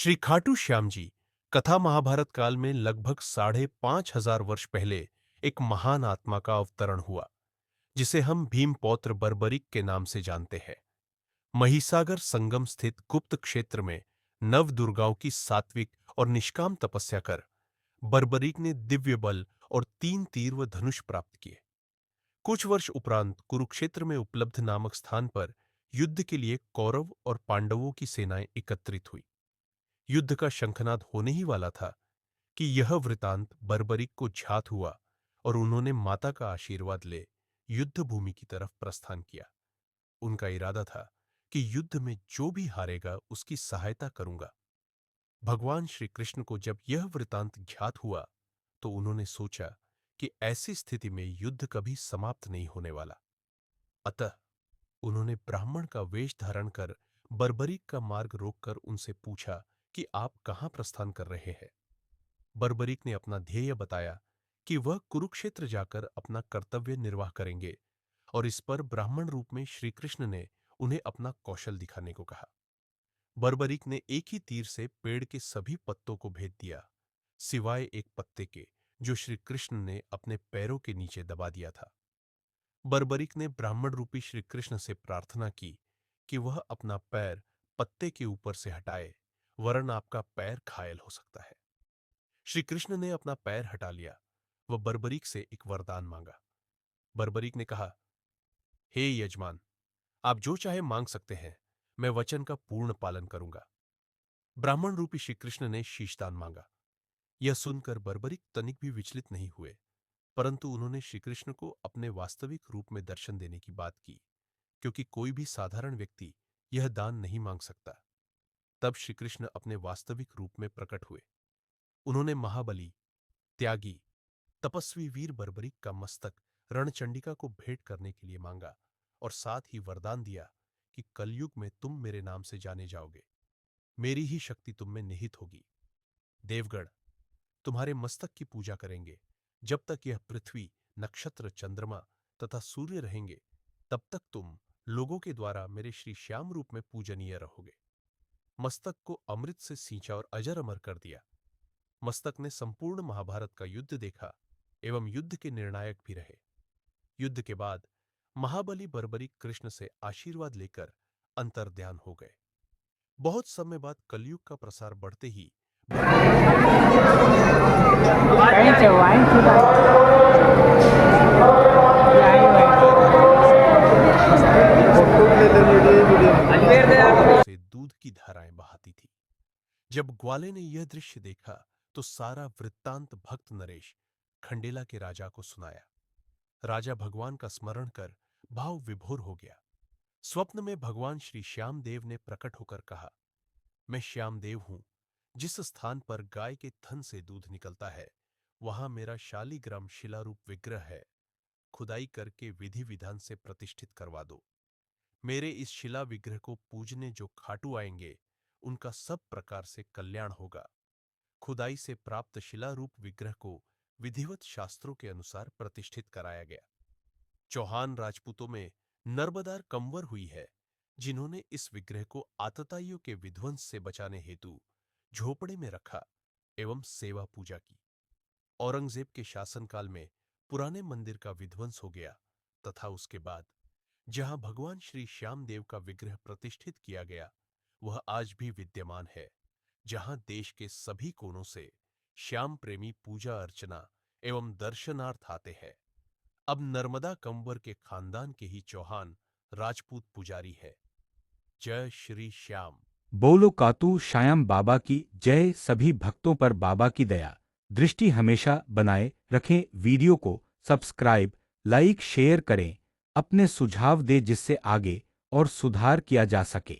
श्री खाटू श्याम जी कथा महाभारत काल में लगभग 5,500 वर्ष पहले एक महान आत्मा का अवतरण हुआ, जिसे हम भीम पौत्र बर्बरिक के नाम से जानते हैं। महिसागर संगम स्थित गुप्त क्षेत्र में नव दुर्गाओं की सात्विक और निष्काम तपस्या कर बर्बरिक ने दिव्य बल और 3 तीर व धनुष प्राप्त किए। कुछ वर्ष उपरांत कुरुक्षेत्र में उपलब्ध नामक स्थान पर युद्ध के लिए कौरव और पांडवों की सेनाएं एकत्रित हुई। युद्ध का शंखनाद होने ही वाला था कि यह वृतांत बर्बरिक को ज्ञात हुआ और उन्होंने माता का आशीर्वाद ले युद्ध भूमि की तरफ प्रस्थान किया। उनका इरादा था कि युद्ध में जो भी हारेगा उसकी सहायता करूंगा। भगवान श्री कृष्ण को जब यह वृतांत ज्ञात हुआ तो उन्होंने सोचा कि ऐसी स्थिति में युद्ध कभी समाप्त नहीं होने वाला। अतः उन्होंने ब्राह्मण का वेश धारण कर बर्बरिक का मार्ग रोककर उनसे पूछा कि आप कहां प्रस्थान कर रहे हैं। बर्बरिक ने अपना ध्येय बताया कि वह कुरुक्षेत्र जाकर अपना कर्तव्य निर्वाह करेंगे और इस पर ब्राह्मण रूप में श्री कृष्ण ने उन्हें अपना कौशल दिखाने को कहा। बर्बरिक ने एक ही तीर से पेड़ के सभी पत्तों को भेद दिया, सिवाय एक पत्ते के जो श्री कृष्ण ने अपने पैरों के नीचे दबा दिया था। बर्बरिक ने ब्राह्मण रूपी श्री कृष्ण से प्रार्थना की कि वह अपना पैर पत्ते के ऊपर से हटाए, वरन आपका पैर घायल हो सकता है। श्री कृष्ण ने अपना पैर हटा लिया। वह बर्बरीक से एक वरदान मांगा। बर्बरीक ने कहा, हे यजमान, आप जो चाहे मांग सकते हैं, मैं वचन का पूर्ण पालन करूंगा। ब्राह्मण रूपी श्री कृष्ण ने शीशदान मांगा। यह सुनकर बर्बरीक तनिक भी विचलित नहीं हुए, परंतु उन्होंने श्री कृष्ण को अपने वास्तविक रूप में दर्शन देने की बात की, क्योंकि कोई भी साधारण व्यक्ति यह दान नहीं मांग सकता। तब श्री कृष्ण अपने वास्तविक रूप में प्रकट हुए। उन्होंने महाबली, त्यागी, तपस्वी वीर बर्बरीक का मस्तक रणचंडिका को भेंट करने के लिए मांगा और साथ ही वरदान दिया कि कलयुग में तुम मेरे नाम से जाने जाओगे, मेरी ही शक्ति तुम में निहित होगी। देवगण तुम्हारे मस्तक की पूजा करेंगे। जब तक यह पृथ्वी, नक्षत्र, चंद्रमा तथा सूर्य रहेंगे, तब तक तुम लोगों के द्वारा मेरे श्री श्याम रूप में पूजनीय रहोगे। मस्तक को अमृत से सींचा और अजर अमर कर दिया। मस्तक ने संपूर्ण महाभारत का युद्ध देखा एवं युद्ध के निर्णायक भी रहे। युद्ध के बाद महाबली बर्बरीक कृष्ण से आशीर्वाद लेकर अंतर्ध्यान हो गए। बहुत समय बाद कलयुग का प्रसार बढ़ते ही कहीं से वाइन से दूध की धाराएं बहाती थी। जब ग्वाले ने यह दृश्य देखा तो सारा वृत्तांत भक्त नरेश खंडेला के राजा को सुनाया। राजा भगवान का स्मरण कर भाव विभोर हो गया। स्वप्न में भगवान श्री श्यामदेव ने प्रकट होकर कहा, मैं श्यामदेव हूं। जिस स्थान पर गाय के थन से दूध निकलता है, वहां मेरा शालीग्राम शिलारूप विग्रह है। खुदाई करके विधि विधान से प्रतिष्ठित करवा दो। मेरे इस शिला विग्रह को पूजने जो खाटू आएंगे, उनका सब प्रकार से कल्याण होगा। खुदाई से प्राप्त शिलारूप विग्रह को विधिवत शास्त्रों के अनुसार प्रतिष्ठित कराया गया। चौहान राजपूतों में नर्मदार कंवर हुई है, जिन्होंने इस विग्रह को आतताइयों के विध्वंस से बचाने हेतु झोपड़े में रखा एवं सेवा पूजा की। औरंगजेब के शासनकाल में पुराने मंदिर का विध्वंस हो गया तथा उसके बाद जहां भगवान श्री श्यामदेव का विग्रह प्रतिष्ठित किया गया, वह आज भी विद्यमान है, जहां देश के सभी कोनों से श्याम प्रेमी पूजा अर्चना एवं दर्शनार्थ आते हैं। अब नर्मदा कंवर के खानदान के ही चौहान राजपूत पुजारी है। जय श्री श्याम। बोलो कातू श्याम बाबा की जय। सभी भक्तों पर बाबा की दया दृष्टि हमेशा बनाए रखें। वीडियो को सब्सक्राइब, लाइक, शेयर करें। अपने सुझाव दें जिससे आगे और सुधार किया जा सके।